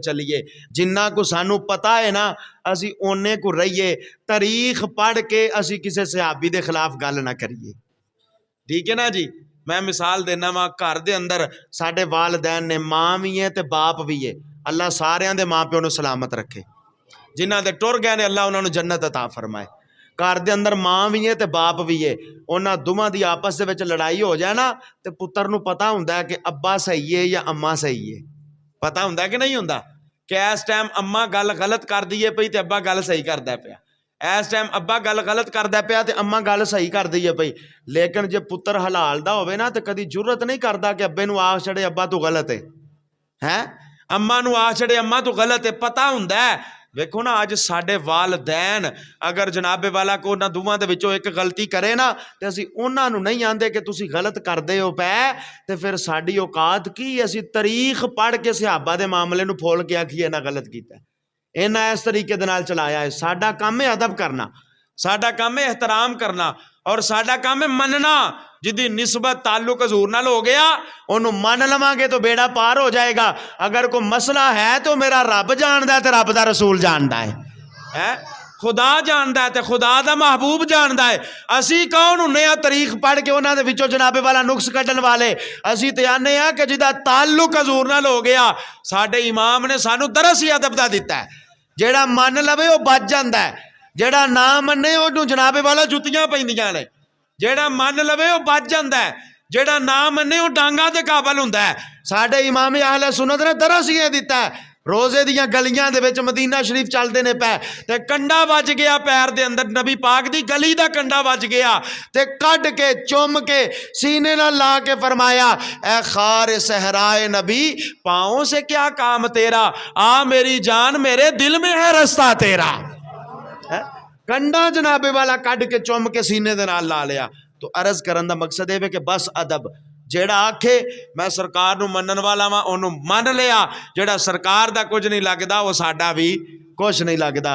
चलीए जिन्ना को सानू पता है ना असी ओने को रहीए। तारीख पढ़ के असी किसी सहाबी के खिलाफ गल ना करिए। ठीक है ना जी। मैं मिसाल देना वा, घर के अंदर साडे वालदैन ने, माँ भी है तो बाप भी है। अल्लाह सारियां दे माँ प्यो नूं सलामत रखे, जिन्हां दे टुर गए ने अल्लाह उन्हां नूं जन्नत अता फरमाए। घर के अंदर माँ भी है तो बाप भी है, उन्हां दोवां दी आपस दे विच लड़ाई हो जाए ना तो पुत्र नूं पता हुंदा है कि अब्बा सही है या अम्मा सही है। पता हुंदा कि नहीं हुंदा कि इस टाइम अम्मा गल गलत कर दी है पई तो अब्बा गल सही करदा पिया, इस टाइम अब्बा गल गलत करदा पिया तो अम्मा गल सही कर दी है पई। लेकिन जे पुत्र हलाल दा होवे ना तो कदी जुरत नहीं करता कि अब्बे नूं आख छड़े अब्बा तू गलत है, अम्मा नूं आख छड़े अम्मा तू गलत है। पता हुंदा है। वेखो ना अज साडे वालदैन अगर जनाबे वाला को ना दोवां दे विचों एक गलती करे ना तो असीं उन्हां नूं नहीं आंदे कि तुसीं गलत करदे हो पै, तो फिर साडी औकात की असीं तारीख पढ़ के सहाबा दे मामले नूं फोल के आखीए इन्हां गलत कीता, इन्हां इस तरीके दे नाल चलाया है। साडा काम है अदब करना, साडा काम है एहतराम करना, और साडा काम है मनना। जिदी निस्बत ताल्लुक हजूर नाल हो गया उन्होंने मन लवांगे तो बेड़ा पार हो जाएगा। अगर कोई मसला है तो मेरा रब जानदा है तो रब दा रसूल जानदा है, खुदा जानदा है तो खुदा दा महबूब जानदा है। असी कौन हुन्ने आ तारीख पढ़ के उन्हां दे विचों जनाबे वाला नुक्स कड्ढण वाले। असी ते आने आ कि जिहदा ताल्लुक हजूर नाल हो गया, साडे इमाम ने सानू दरस ही अदब दा दिता है। जेड़ा मन लवे वो बच जांदा है, जेड़ा ना मन्ने उहनूं जनाबे वाला जुत्तियां पैंदियां ने। जेड़ा मन लवे वो बच जाता है, जेड़ा ना मन्ने वो डांगा दे काबल हुंदा है। साडे इमाम अहले सुन्नत ने दरस ही दिता है। रोजे दियां गलियां दे विच मदीना शरीफ चलदे ने पै ते कंडा वज गया पैर दे अंदर, नबी पाक दी गली दा कंडा वज गया ते कढ के चुम के सीने नाल ला के फरमाया, ए खार सहराए नबी पाँव से क्या काम तेरा, आ मेरी जान मेरे दिल में है रास्ता तेरा। कंडा जनाबे वाला कढ़ के चुम के सीने दे नाल ला लिया। तो अर्ज करन दा मकसद है कि बस अदब, जेड़ा आखे मैं सरकार नूं मनन वाला वां ओनूं मन लिया, जेड़ा सरकार दा कुछ नहीं लगदा वो साडा भी कुछ नहीं लगदा।